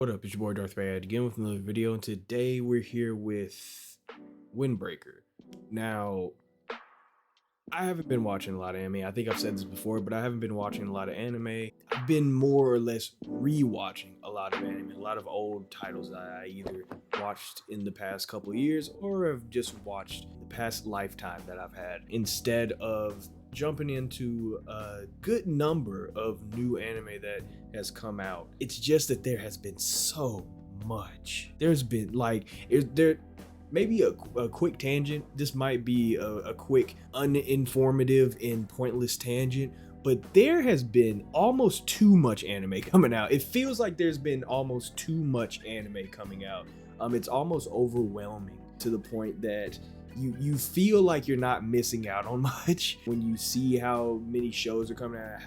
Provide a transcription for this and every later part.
What up, it's your boy Dvrth again with another video, and today we're here with Windbreaker. Now, I haven't been watching a lot of anime. I think I've said this before, but I haven't been watching a lot of anime. I've been more or less re-watching a lot of anime, a lot of old titles that I either watched in the past couple of years or have just watched the past lifetime that I've had, instead of jumping into a good number of new anime that has come out. It's just that there has been so much. There's been maybe a quick tangent. This might be a quick uninformative and pointless tangent, but there has been almost too much anime coming out. It feels like there's been almost too much anime coming out. It's almost overwhelming to the point that you feel like you're not missing out on much when you see how many shows are coming out,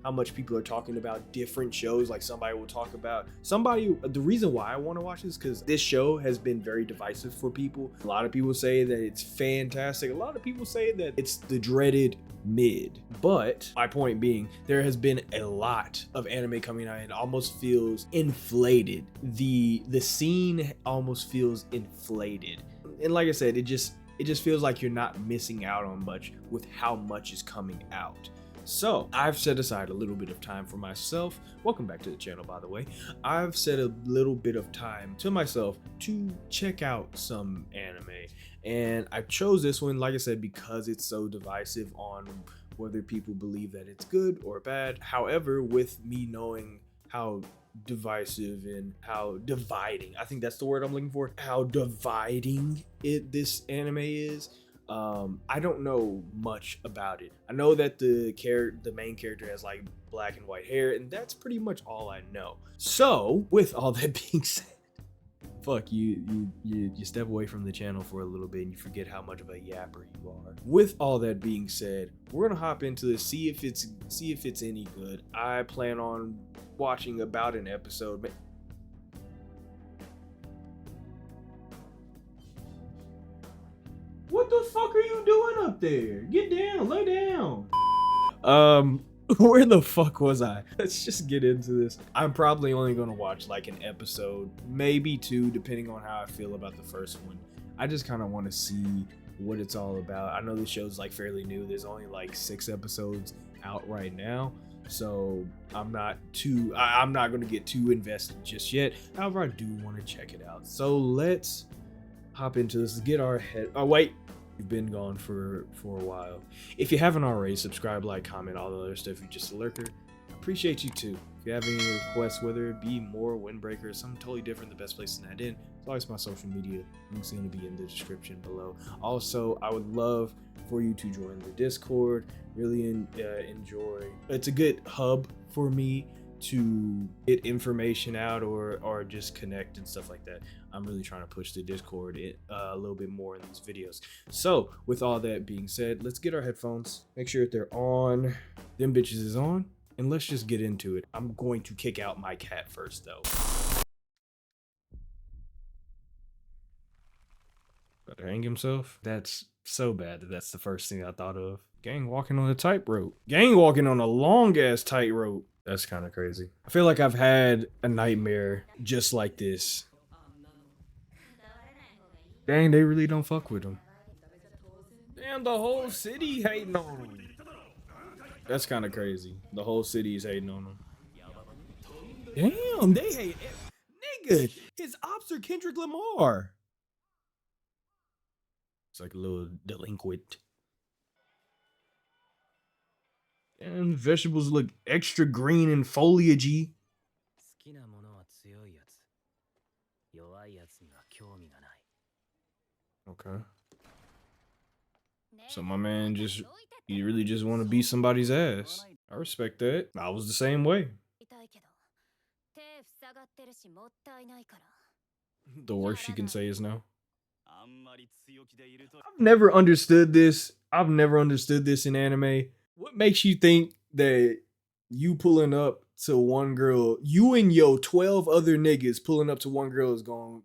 how much people are talking about different shows. Like somebody will talk about the reason why I want to watch this, because this show has been very divisive for people. A lot of people say that it's fantastic. A lot of people say that it's the dreaded mid. But my point being, there has been a lot of anime coming out and it almost feels inflated. The scene almost feels inflated. And like I said, it just feels like you're not missing out on much with how much is coming out. So I've set aside a little bit of time for myself. Welcome back to the channel, by the way. I've set a little bit of time to myself to check out some anime. And I chose this one, like I said, because it's so divisive on whether people believe that it's good or bad. However, with me knowing how divisive and how dividing, I think that's the word I'm looking for, how dividing this anime is, I don't know much about it. I know that the main character has like black and white hair, and that's pretty much all I know. So with all that being said, fuck you step away from the channel for a little bit and you forget how much of a yapper you are. With all that being said, we're gonna hop into this, see if it's any good. I plan on watching about an episode. What the fuck are you doing up there? Get down, lay down. Where the fuck was I? Let's just get into this. I'm probably only gonna watch like an episode, maybe two, depending on how I feel about the first one. I just kind of want to see what it's all about. I know the show's like fairly new. There's only like 6 episodes out right now, so I'm not gonna get too invested just yet. However, I do want to check it out. So let's hop into this. Get our head. Oh wait, we've been gone for a while. If you haven't already, subscribe, like, comment, all the other stuff. If you're just a lurker, appreciate you too. If you have any requests, whether it be more Windbreaker or something totally different, the best place to add in is always my social media. Links are going to be in the description below. Also, I would love for you to join the Discord. Really enjoy. It's a good hub for me to get information out or just connect and stuff like that. I'm really trying to push the Discord a little bit more in these videos. So with all that being said, let's get our headphones, make sure that they're on. Them bitches is on, and let's just get into it. I'm going to kick out my cat first though. About to hang himself? That's so bad that that's the first thing I thought of. Gang walking on a tightrope. Gang walking on a long ass tightrope. That's kind of crazy. I feel like I've had a nightmare just like this. Dang, they really don't fuck with him. Damn, the whole city hating on him. That's kind of crazy. The whole city is hating on him. Damn, they hate it. Nigga, his ops are Kendrick Lamar. It's like a little delinquent. And vegetables look extra green and foliagey. Okay. So my man he really just want to beat somebody's ass. I respect that. I was the same way. The worst she can say is no. I've never understood this. I've never understood this in anime. What makes you think that you pulling up to one girl, you and your 12 other niggas pulling up to one girl is gone,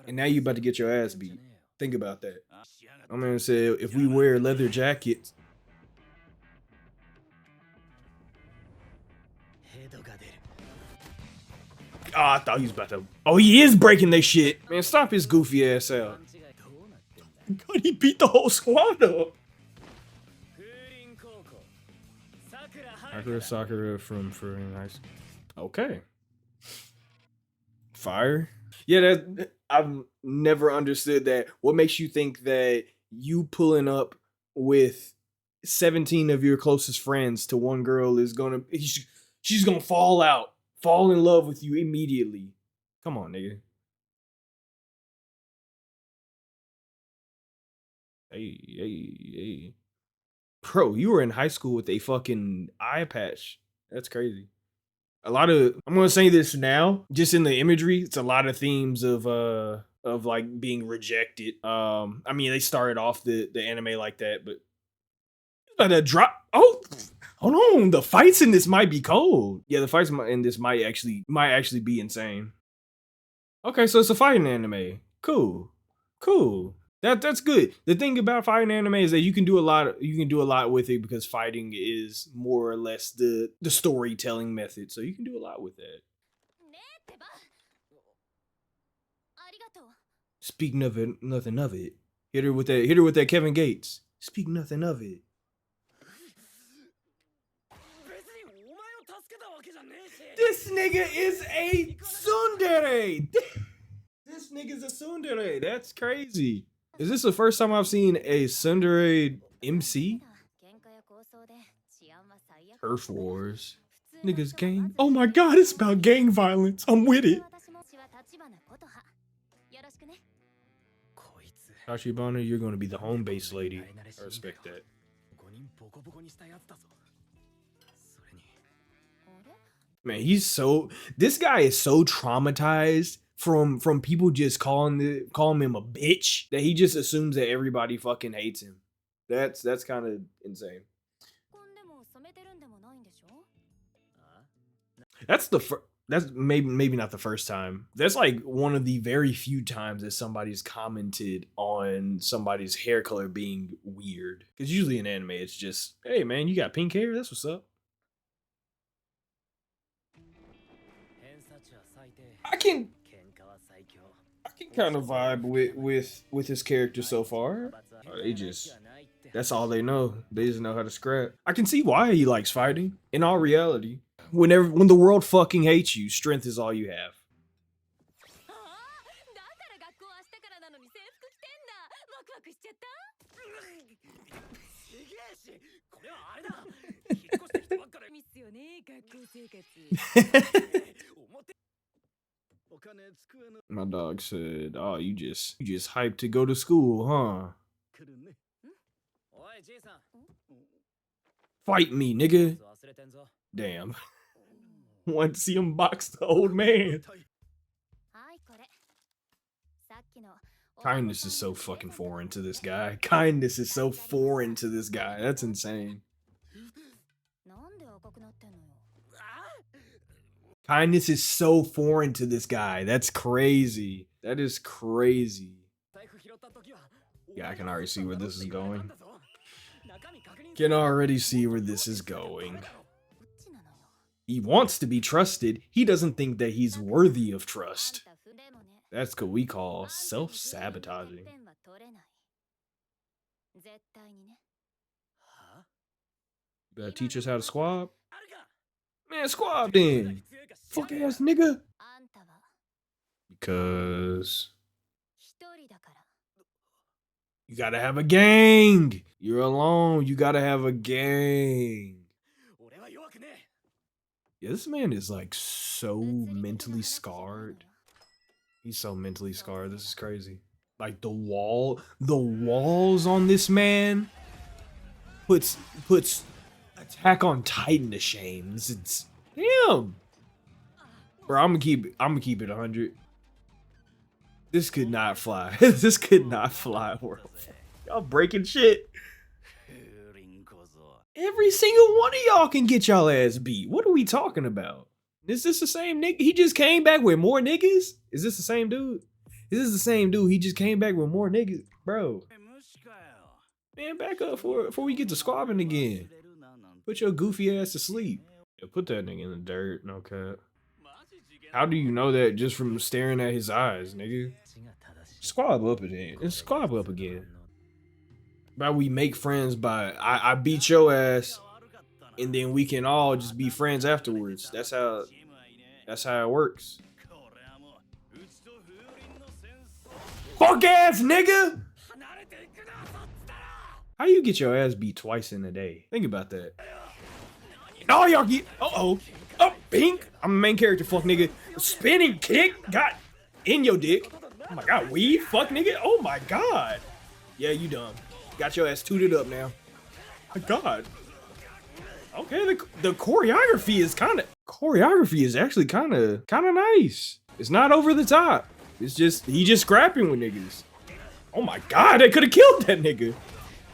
and now you about to get your ass beat? Think about that. My man said if we wear leather jackets. Oh, I thought he was about to. Oh, he is breaking their shit. Man, stop his goofy ass out. God, he beat the whole squad up. Sakura from high school. Okay. Fire. Yeah, that I've never understood that. What makes you think that you pulling up with 17 of your closest friends to one girl is gonna she's gonna fall in love with you immediately? Come on, nigga. Hey. Bro, you were in high school with a fucking eye patch. That's crazy. A lot of I'm gonna say this now, just in the imagery, it's a lot of themes of like being rejected. I mean they started off the anime like that, but a drop hold on, the fights in this might be cold. Yeah, the fights in this might actually be insane. Okay, so it's a fighting anime. Cool. That's good. The thing about fighting anime is that you can do a lot with it because fighting is more or less the storytelling method. So you can do a lot with that. Speak nothing of it. Hit her with that Kevin Gates. Speak nothing of it. This nigga is a tsundere. This nigga's a tsundere. That's crazy. Is this the first time I've seen a tsundere MC? Turf Wars. Niggas gang. Oh my god, it's about gang violence. I'm with it. Tachibana, you're gonna be the home base lady. I respect that. Man, this guy is so traumatized from people just calling him a bitch that he just assumes that everybody fucking hates him. That's kind of insane. That's maybe not the first time. That's like one of the very few times that somebody's commented on somebody's hair color being weird. Because usually in anime, it's just, hey man, you got pink hair. That's what's up. I can kind of vibe with his character so far. That's all they know. They just know how to scrap. I can see why he likes fighting. In all reality, when the world fucking hates you, strength is all you have. My dog said, "Oh, you just hyped to go to school, huh? Fight me, nigga." Damn. Want to see him box the old man. Kindness is so fucking foreign to this guy. Kindness is so foreign to this guy. That's insane. Kindness is so foreign to this guy. That's crazy. That is crazy. Yeah, I can already see where this is going. Can already see where this is going. He wants to be trusted. He doesn't think that he's worthy of trust. That's what we call self-sabotaging. You gotta teach us how to squab? Man, squab then. Fuck ass nigga. Because you gotta have a gang. You're alone. You gotta have a gang. Yeah, this man is like so mentally scarred. He's so mentally scarred. This is crazy. Like the walls on this man puts Attack on Titan to shame. It's damn. Bro, I'm gonna keep it 100. This could not fly. This could not fly, world. Y'all breaking shit. Every single one of y'all can get y'all ass beat. What are we talking about? Is this the same nigga? He just came back with more niggas? Is this the same dude? Is this the same dude? He just came back with more niggas? Bro. Man, back up before we get to squabbing again. Put your goofy ass to sleep. Yeah, put that nigga in the dirt, no cap. How do you know that just from staring at his eyes, nigga? Squabble up again. It's squabble up again. But we make friends by I beat your ass, and then we can all just be friends afterwards. That's how it works. Fuck ass nigga! How you get your ass beat twice in a day? Think about that. Oh, y'all get. Oh, pink. I'm the main character, fuck nigga. Spinning kick got in your dick. Oh my god, weed, fuck nigga. Oh my god. Yeah, you dumb. Got your ass tooted up now. My god. Okay, the choreography is actually kind of nice. It's not over the top. It's just he just scrapping with niggas. Oh my god, they could have killed that nigga.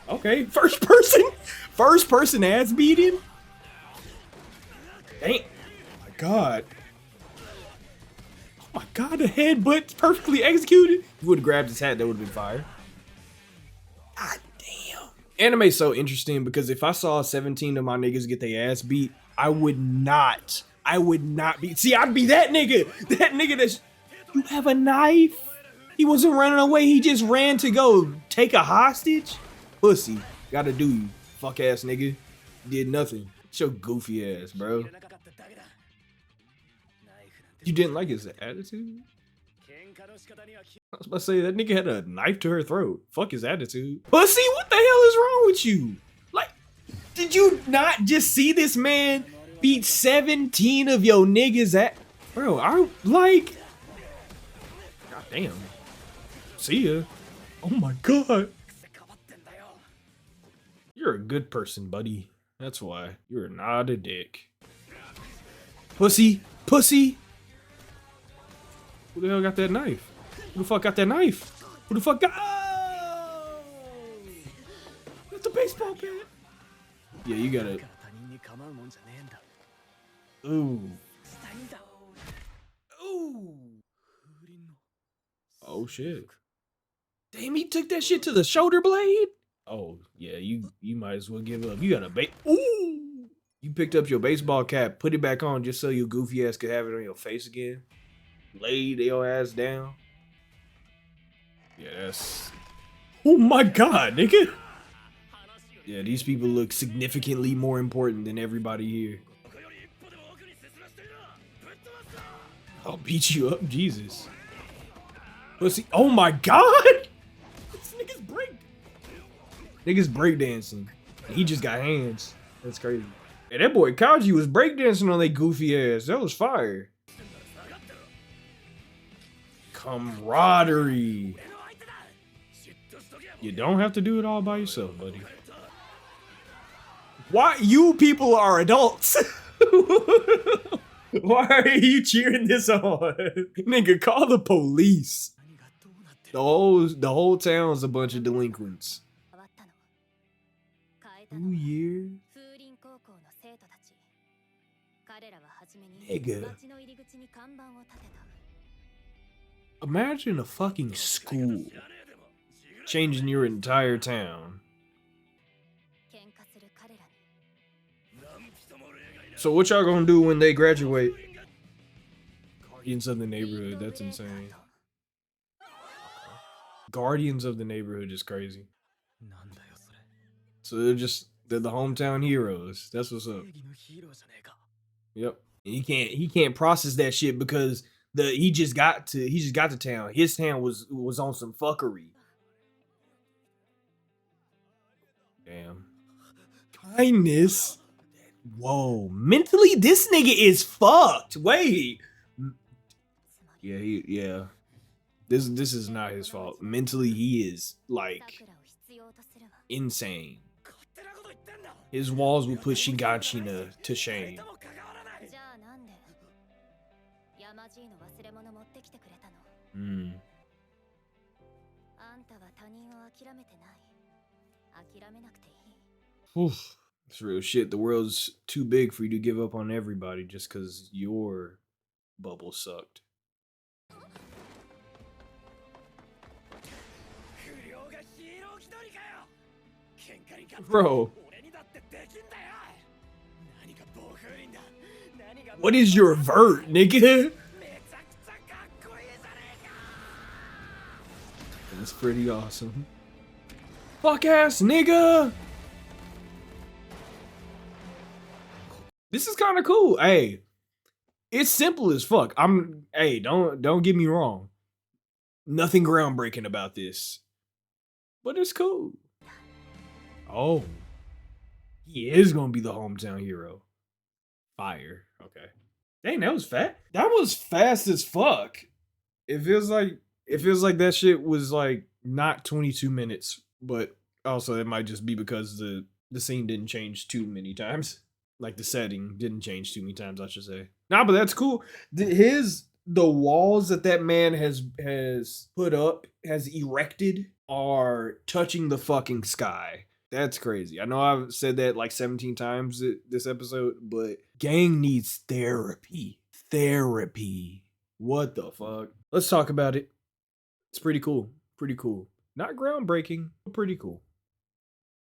Okay, first person ass beating. Dang. Oh my god. Oh my god, the headbutt perfectly executed. If you would have grabbed his hat, that would have been fire. God damn. Anime's so interesting because if I saw 17 of my niggas get their ass beat, I would not be. See, I'd be that nigga. That nigga that's. You have a knife? He wasn't running away. He just ran to go take a hostage? Pussy. Gotta do you. Fuck ass nigga. Did nothing. It's your goofy ass, bro. You didn't like his attitude? I was about to say, that nigga had a knife to her throat. Fuck his attitude. Pussy, what the hell is wrong with you? Like, did you not just see this man beat 17 of your niggas at? Bro, I like... God damn. See ya. Oh my god. You're a good person, buddy. That's why. You're not a dick. Pussy. Pussy. Who the hell got that knife? Who the fuck got that knife? Who the fuck got... Oh! That's a baseball bat. Yeah, you gotta... Ooh. Ooh. Oh, shit. Damn, he took that shit to the shoulder blade? Oh, yeah, you might as well give up. You got a Ooh! You picked up your baseball cap, put it back on just so your goofy ass could have it on your face again. Laid your ass down. Yeah, that's... Oh my god, nigga! Yeah, these people look significantly more important than everybody here. I'll beat you up, Jesus. Pussy. Oh my god! This nigga's breakdancing. He just got hands. That's crazy. Hey, that boy Kaji was breakdancing on that goofy ass. That was fire. Camaraderie. You don't have to do it all by yourself, buddy. Why? You people are adults. Why are you cheering this on? Nigga, call the police. The whole town's a bunch of delinquents. 2 years? Nigga. Imagine a fucking school changing your entire town. So what y'all gonna do when they graduate? Guardians of the neighborhood, that's insane. Guardians of the neighborhood is crazy. So they're the hometown heroes. That's what's up. Yep. And he can't process that shit because he just got to town. His town was on some fuckery. Damn. Kindness. Whoa. Mentally, this nigga is fucked. Wait. Yeah. This is not his fault. Mentally, he is like insane. His walls will put Shigashina to shame. Oof. It's real shit. The world's too big for you to give up on everybody just because your bubble sucked. Bro. What is your vert, nigga? It's pretty awesome. Fuck ass nigga. This is kind of cool. Hey, it's simple as fuck. Hey, don't get me wrong. Nothing groundbreaking about this, but it's cool. Oh, he is gonna be the hometown hero. Fire. Okay. Dang, that was fast. That was fast as fuck. It feels like that shit was like not 22 minutes, but also it might just be because the scene didn't change too many times. Like the setting didn't change too many times, I should say. Nah, but that's cool. The walls that man has put up, has erected, are touching the fucking sky. That's crazy. I know I've said that like 17 times this episode, but gang needs therapy. Therapy. What the fuck? Let's talk about it. It's pretty cool. Pretty cool. Not groundbreaking, but pretty cool.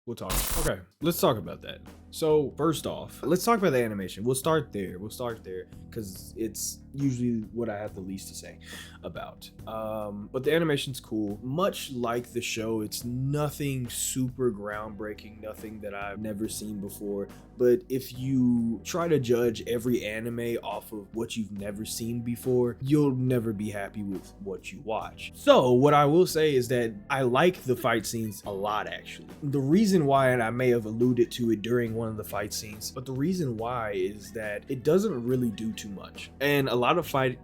We'll talk. Okay, let's talk about that. So first off, let's talk about the animation. We'll start there because it's usually what I have the least to say about. But the animation's cool. Much like the show, it's nothing super groundbreaking, nothing that I've never seen before. But if you try to judge every anime off of what you've never seen before, you'll never be happy with what you watch. So what I will say is that I like the fight scenes a lot, actually. The reason why, and I may have alluded to it during one of the fight scenes, but the reason why is that it doesn't really do too much. And a lot of fight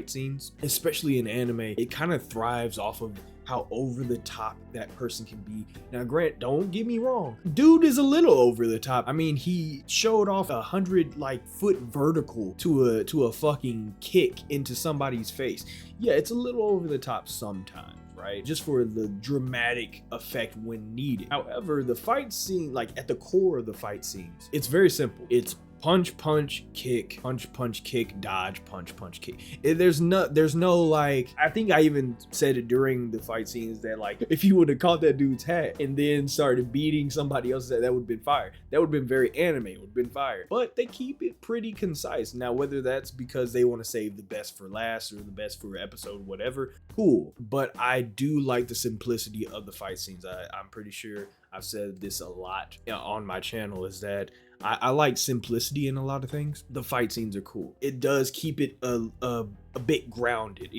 scenes, especially in anime, it kind of thrives off of how over the top that person can be. Now, Grant, don't get me wrong, dude is a little over the top. I mean, he showed off 100 foot vertical to a fucking kick into somebody's face. Yeah, it's a little over the top sometimes, right? Just for the dramatic effect when needed. However, the fight scene, at the core of the fight scenes, it's very simple. It's punch, punch, kick, punch, punch, kick, dodge, punch, punch, kick. There's no I think I even said it during the fight scenes that if you would have caught that dude's hat and then started beating somebody else's hat, that would have been fire. That would have been very anime, it would have been fire. But they keep it pretty concise. Now, whether that's because they want to save the best for last or the best for episode, whatever, cool. But I do like the simplicity of the fight scenes. I'm pretty sure I've said this a lot on my channel, is that I like simplicity in a lot of things. The fight scenes are cool. It does keep it a bit grounded.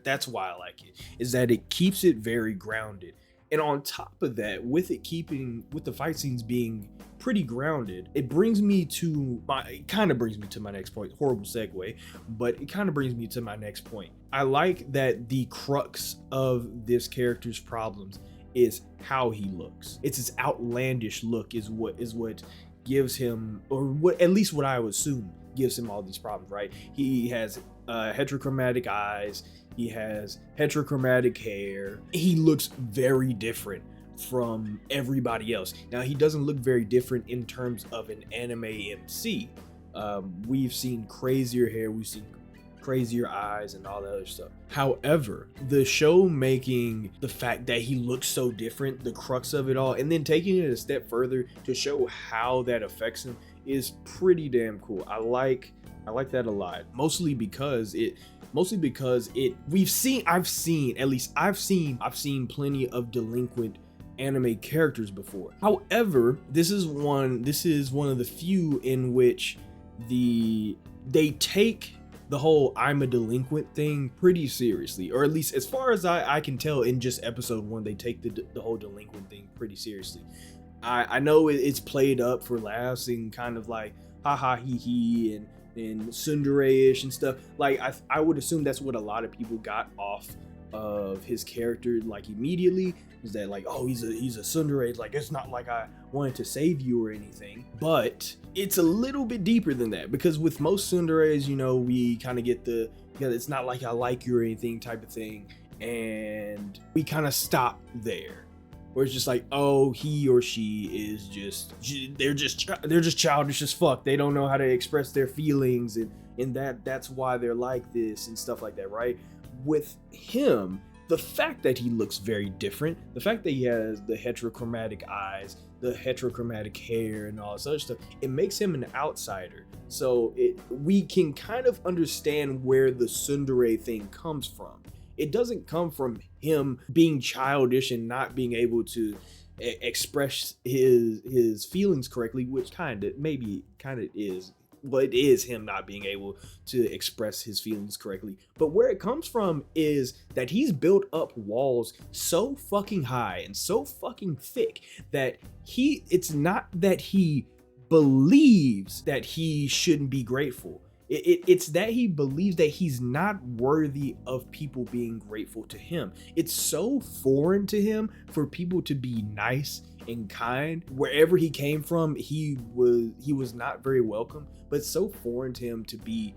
That's why I like it, is that it keeps it very grounded. And on top of that, with the fight scenes being pretty grounded, it kind of brings me to my next point. Horrible segue, but it kind of brings me to my next point. I like that the crux of this character's problems is how he looks. It's his outlandish look is what gives him, or what at least what I would assume gives him all these problems, right? He has heterochromatic eyes, he has heterochromatic hair, he looks very different from everybody else. Now, he doesn't look very different in terms of an anime MC. We've seen crazier hair, we've seen crazier eyes and all that other stuff. However, the show making the fact that he looks so different the crux of it all, and then taking it a step further to show how that affects him, is pretty damn cool. I like that a lot, mostly because I've seen plenty of delinquent anime characters before. However, this is one of the few in which they take the whole I'm a delinquent thing pretty seriously, or at least as far as I can tell in just episode 1, they take the whole delinquent thing pretty seriously. I know it's played up for laughs and kind of haha hee hee and tsundere-ish and stuff. I would assume that's what a lot of people got off of his character immediately, is that oh, he's a tsundere. It's not like I wanted to save you or anything, but it's a little bit deeper than that, because with most tsunderes, we kind of get it's not like I like you or anything type of thing, and we kind of stop there, where it's just oh, he or she is they're just childish as fuck. They don't know how to express their feelings, and that's why they're like this and stuff like that, right? With him, the fact that he looks very different, the fact that he has the heterochromatic eyes, the heterochromatic hair, and all this other stuff, it makes him an outsider. So we can kind of understand where the tsundere thing comes from. It doesn't come from him being childish and not being able to express his feelings correctly, which kind of is. Well, it is him not being able to express his feelings correctly. But where it comes from is that he's built up walls so fucking high and so fucking thick that it's not that he believes that he shouldn't be grateful. It's that he believes that he's not worthy of people being grateful to him. It's so foreign to him for people to be nice and kind. Wherever he came from, he was not very welcome, but it's so foreign to him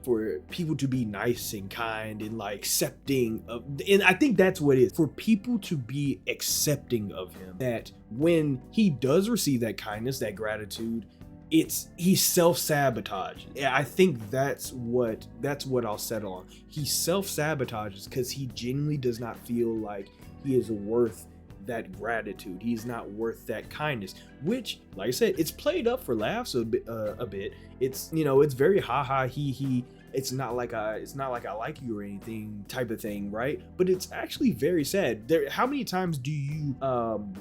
for people to be nice and kind and like accepting of, and I think that's what it is, for people to be accepting of him, that when he does receive that kindness, that gratitude, he self-sabotages. Yeah, I think that's what I'll settle on. He self-sabotages because he genuinely does not feel like he is worth that gratitude. He's not worth that kindness, which, like I said, it's played up for laughs a bit. It's, you know, it's very ha he. It's not like I like you or anything type of thing, right? But it's actually very sad. How many times do you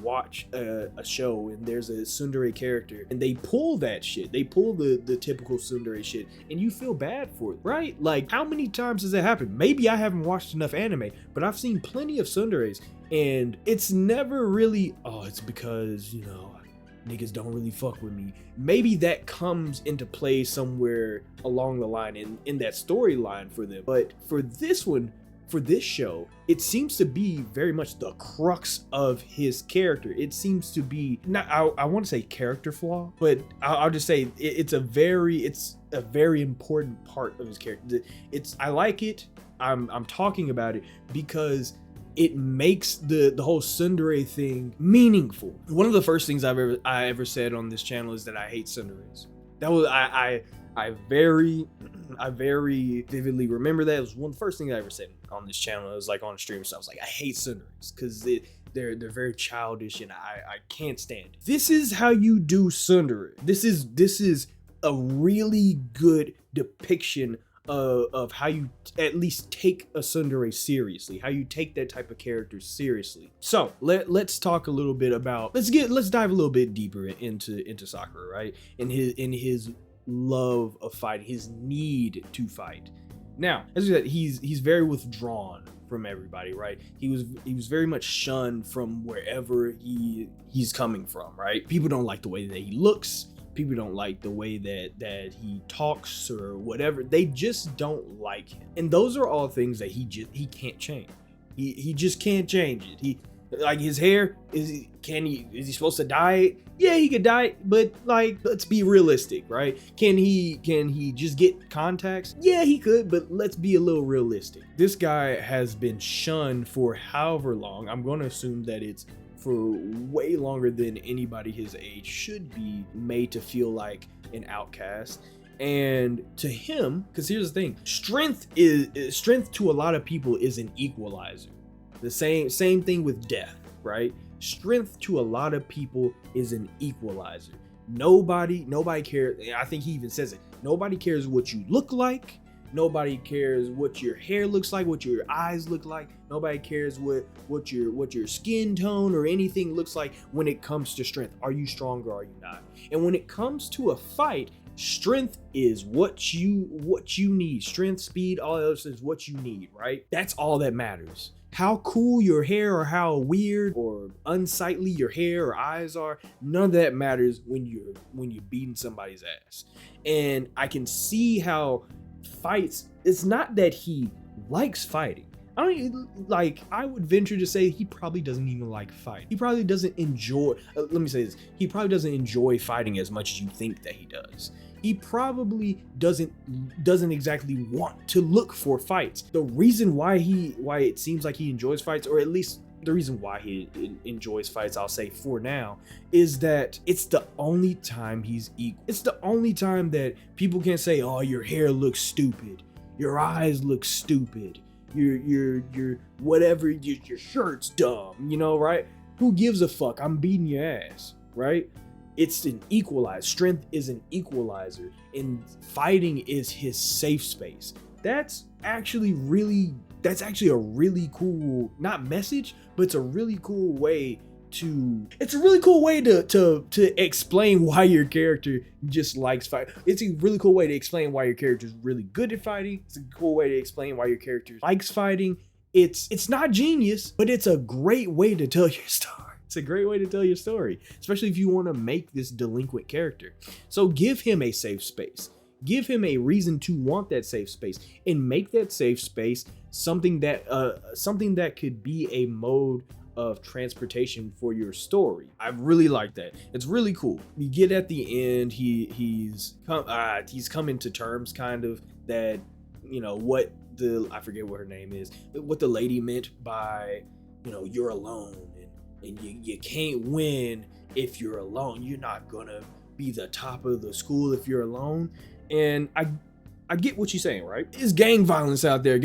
watch a show and there's a tsundere character and they pull that shit? They pull the typical tsundere shit and you feel bad for it, right? Like, how many times has that happened? Maybe I haven't watched enough anime, but I've seen plenty of tsunderes and it's never really, oh, it's because, you know, niggas don't really fuck with me. Maybe that comes into play somewhere along the line in that storyline for them. But for this one, for this show, it seems to be very much the crux of his character. It seems to be, not, I want to say character flaw, but I'll just say it's a very important part of his character. I like it. I'm talking about it because it makes the whole tsundere thing meaningful. One of the first things I ever said on this channel is that I hate tsunderes. That was I very vividly remember that. It was one of the first things I ever said on this channel. It was like on a stream, so I was like, I hate tsunderes because they're very childish and I can't stand it. This is how you do tsundere. This is a really good depiction of how you at least take a tsundere seriously, how you take that type of character seriously. So let's talk a little bit about, let's dive a little bit deeper into Sakura, right? In his love of fighting, his need to fight. Now, as we said, he's very withdrawn from everybody, right? He was very much shunned from wherever he's coming from, right? People don't like the way that he looks. People don't like the way that he talks or whatever. They just don't like him. And those are all things that he can't change. He just can't change it. He, like, his hair, is he supposed to dye it? Yeah, he could dye it, but like, let's be realistic, right? Can he just get contacts? Yeah, he could, but let's be a little realistic. This guy has been shunned for however long. I'm going to assume that it's for way longer than anybody his age should be made to feel like an outcast. And to him, because here's the thing, strength to a lot of people is an equalizer. The same thing with death, right? Strength to a lot of people is an equalizer. Nobody cares. I think he even says it. Nobody cares what you look like. Nobody cares what your hair looks like, what your eyes look like. Nobody cares what your skin tone or anything looks like when it comes to strength. Are you strong or are you not? And when it comes to a fight, strength is what you need. Strength, speed, all that other stuff is what you need, right? That's all that matters. How cool your hair or how weird or unsightly your hair or eyes are, none of that matters when you're beating somebody's ass. And I can see how fights, it's not that he likes fighting. I would venture to say he probably doesn't even like fighting. He probably doesn't enjoy, let me say this, he probably doesn't enjoy fighting as much as you think that he does. He probably doesn't exactly want to look for fights. The reason why it seems like he enjoys fights, or at least the reason why he enjoys fights, I'll say for now, is that it's the only time he's equal. It's the only time that people can say, oh, your hair looks stupid, your eyes look stupid, your whatever, your shirt's dumb, you know, right? Who gives a fuck? I'm beating your ass, right? It's an equalizer. Strength is an equalizer, and fighting is his safe space. That's actually really that's actually a really cool, not message, but it's a really cool way to explain why your character just likes fight. It's a really cool way to explain why your character is really good at fighting. It's a cool way to explain why your character likes fighting. It's not genius, but it's a great way to tell your story. It's a great way to tell your story, especially if you want to make this delinquent character. So give him a safe space. Give him a reason to want that safe space, and make that safe space something that could be a mode of transportation for your story. I really like that. It's really cool. You get at the end, he's coming to terms kind of that, you know, I forget what her name is, what the lady meant by, you know, you're alone and you can't win if you're alone. You're not gonna be the top of the school if you're alone. And I get what you're saying, right? It's gang violence out there.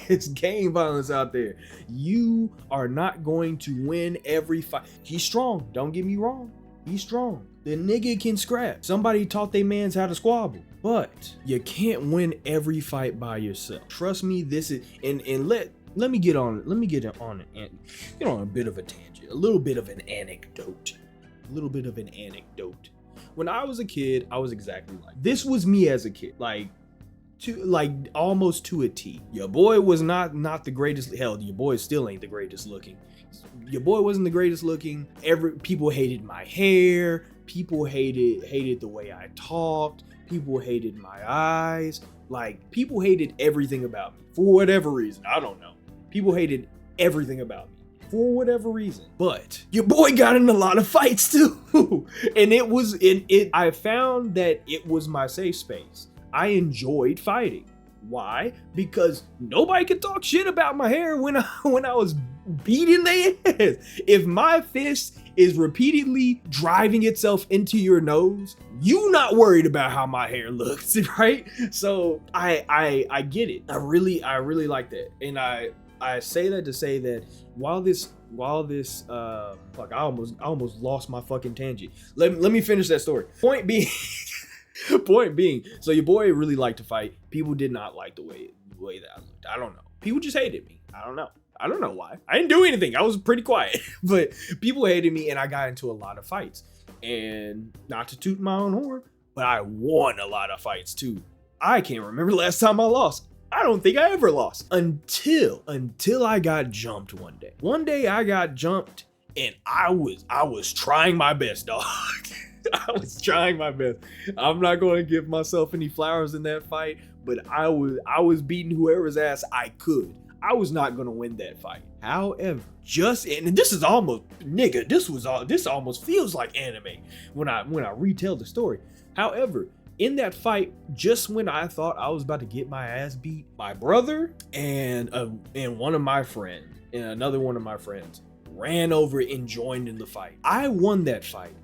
It's gang violence out there. You are not going to win every fight. He's strong. Don't get me wrong. He's strong. The nigga can scrap. Somebody taught they mans how to squabble. But you can't win every fight by yourself. Trust me, this is and let me get on a bit of a tangent. A little bit of an anecdote. When I was a kid, I was exactly like this. Was me as a kid, almost to a T. Your boy was not the greatest. Hell, your boy still ain't the greatest looking. Your boy wasn't the greatest looking. People hated my hair. People hated the way I talked. People hated my eyes. Like, people hated everything about me for whatever reason. I don't know. People hated everything about me for whatever reason. But your boy got in a lot of fights too. And I found that it was my safe space. I enjoyed fighting. Why? Because nobody could talk shit about my hair when I was beating their ass. If my fist is repeatedly driving itself into your nose, you not worried about how my hair looks, right? So I get it. I really like that. And I say that to say that while this fuck, I almost lost my fucking tangent. Let me finish that story. Point being, so your boy really liked to fight. People did not like the way that I looked. I don't know. People just hated me. I don't know why. I didn't do anything. I was pretty quiet, but people hated me, and I got into a lot of fights. And not to toot my own horn, but I won a lot of fights too. I can't remember the last time I lost. I don't think I ever lost until I got jumped one day. One day I got jumped, and I was trying my best, dog. I was trying my best. I'm not going to give myself any flowers in that fight, but I was beating whoever's ass I could. I was not going to win that fight. However, and this is almost, nigga, this almost feels like anime when I retell the story. However, in that fight, just when I thought I was about to get my ass beat, my brother and one of my friends and another one of my friends ran over and joined in the fight. I won that fight.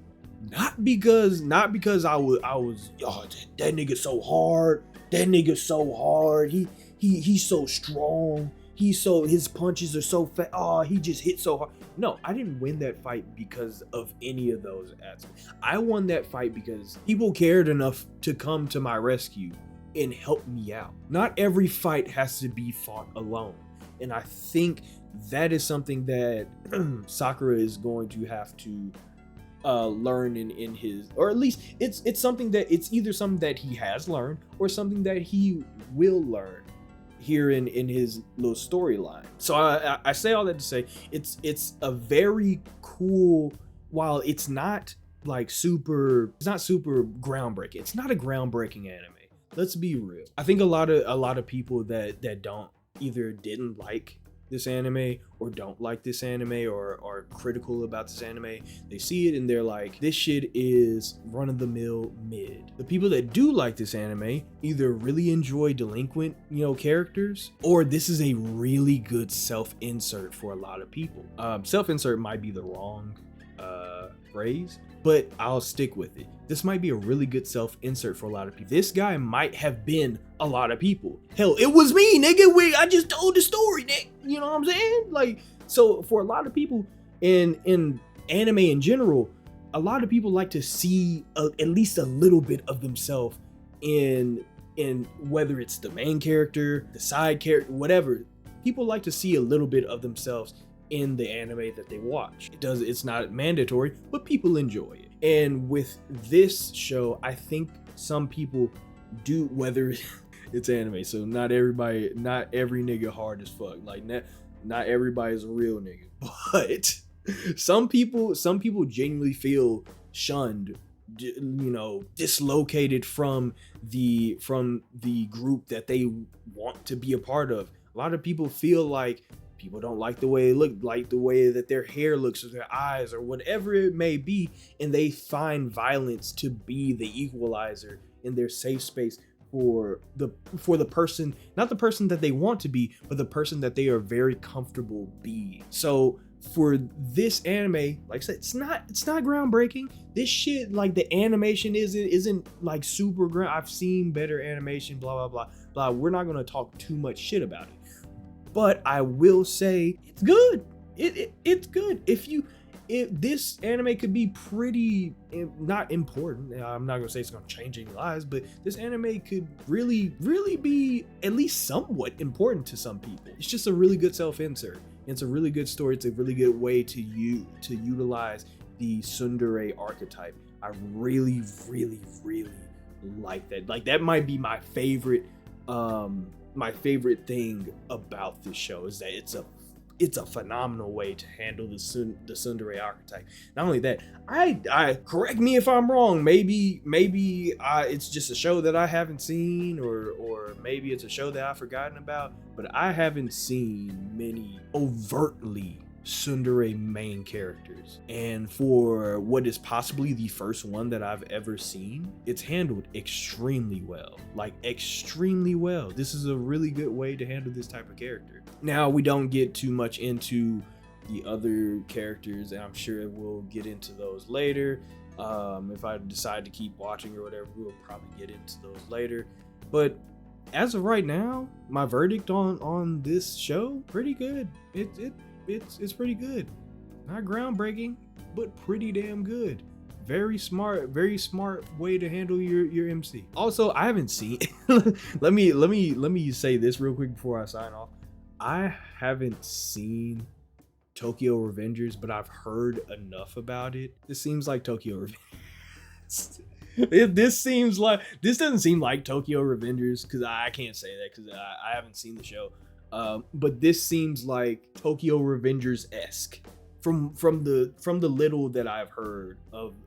Not because I was that nigga so hard. That nigga so hard. He's so strong. His punches are so fast. Oh, he just hit so hard. No, I didn't win that fight because of any of those aspects. I won that fight because people cared enough to come to my rescue and help me out. Not every fight has to be fought alone. And I think that is something that Sakura is going to have to learn in his, or at least it's something that it's either something that he has learned or something that he will learn here in his little storyline. So I say all that to say it's a very cool, while it's not super groundbreaking. It's not a groundbreaking anime. Let's be real. I think a lot of people that didn't like this anime or don't like this anime or are critical about this anime, they see it and they're like, this shit is run-of-the-mill mid. The people that do like this anime either really enjoy delinquent, characters, or this is a really good self-insert for a lot of people. Self-insert might be the wrong phrase, but I'll stick with it. This might be a really good self-insert for a lot of people. This guy might have been a lot of people. Hell, it was me, nigga. I just told the story, Nick. You know what I'm saying? So for a lot of people in anime in general, a lot of people like to see at least a little bit of themselves in whether it's the main character, the side character, whatever. people like to see a little bit of themselves in the anime that they watch. It's not mandatory, but people enjoy it. And with this show, I think some people do, whether it's anime, so not every nigga hard as fuck. Like not everybody's a real nigga, but some people genuinely feel shunned, dislocated from the group that they want to be a part of. A lot of people feel like people don't like the way they look, like the way that their hair looks or their eyes or whatever it may be, and they find violence to be the equalizer in their safe space for the person, not the person that they want to be, but the person that they are very comfortable being. So for this anime, like I said, it's not groundbreaking. This shit, like, the animation isn't like super grand. I've seen better animation, blah blah blah blah. We're not gonna talk too much shit about it, but I will say it's good. It's good. If this anime could be pretty, not important, I'm not gonna say it's gonna change any lives, but this anime could really be at least somewhat important to some people. It's just a really good self-insert. It's a really good story. It's a really good way to utilize the tsundere archetype. I really like that. Like, that might be my favorite thing about this show, is that it's a phenomenal way to handle the tsundere archetype. Not only that, I correct me if I'm wrong. Maybe it's just a show that I haven't seen, or maybe it's a show that I've forgotten about. But I haven't seen many overtly tsundere main characters, and for what is possibly the first one that I've ever seen, it's handled extremely well. Like, extremely well. This is a really good way to handle this type of character. Now, we don't get too much into the other characters, and I'm sure we'll get into those later. If I decide to keep watching or whatever, we'll probably get into those later. But as of right now, my verdict on this show, pretty good. It's pretty good. Not groundbreaking, but pretty damn good. Very smart way to handle your MC. Also, I haven't seen let me say this real quick before I sign off. I haven't seen Tokyo Revengers, but I've heard enough about it. This seems like Tokyo Revengers. This doesn't seem like Tokyo Revengers, because I can't say that because I haven't seen the show. But this seems like Tokyo Revengers-esque from the little that I've heard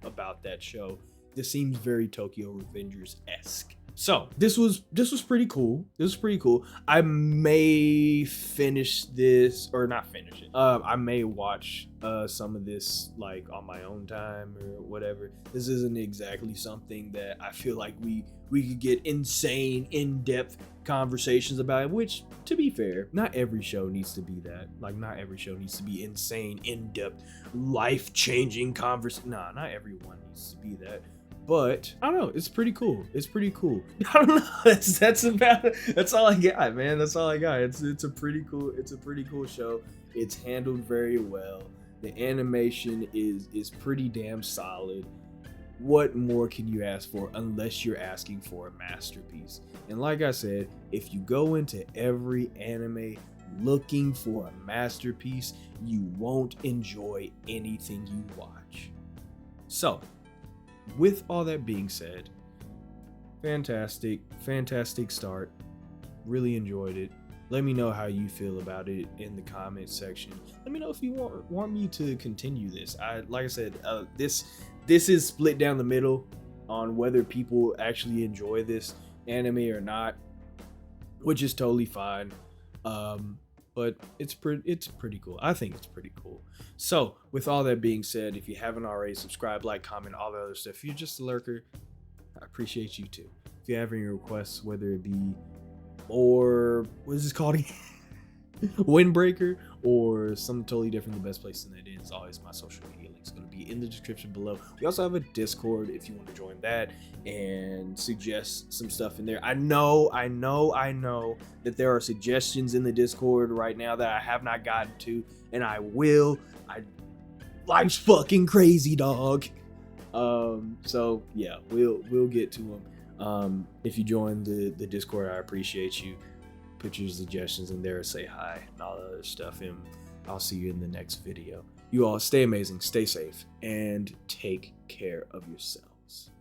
about that show. This seems very Tokyo Revengers-esque. So this was pretty cool. This was pretty cool. I may finish this, or not finish it. I may watch some of this like on my own time or whatever. This isn't exactly something that I feel like we could get insane in-depth conversations about it, which, to be fair, not every show needs to be that. Like, not every show needs to be insane, in-depth, life-changing conversation. Nah, not everyone needs to be that. But I don't know, it's pretty cool. It's pretty cool. I don't know. That's all I got, man. That's all I got. It's a pretty cool show. It's handled very well. The animation is pretty damn solid. What more can you ask for, unless you're asking for a masterpiece? And like I said, if you go into every anime looking for a masterpiece, you won't enjoy anything you watch. So, with all that being said, fantastic start. Really enjoyed it. Let me know how you feel about it in the comment section. Let me know if you want me to continue this. Like I said, this is split down the middle on whether people actually enjoy this anime or not, which is totally fine. But it's pretty cool. I think it's pretty cool. So, with all that being said, if you haven't already, subscribe, like, comment, all that other stuff. If you're just a lurker, I appreciate you too. If you have any requests, whether it be what is this called again? Windbreaker, or something totally different, the best place in it is always my social media link. It's going to be in the description below. We also have a Discord if you want to join that and suggest some stuff in there. I know that there are suggestions in the Discord right now that I have not gotten to, and I will. Life's fucking crazy, dog. So yeah, we'll get to them. If you join the Discord, I appreciate you. put your suggestions in there, say hi, and all the other stuff. And I'll see you in the next video. You all stay amazing, stay safe, and take care of yourselves.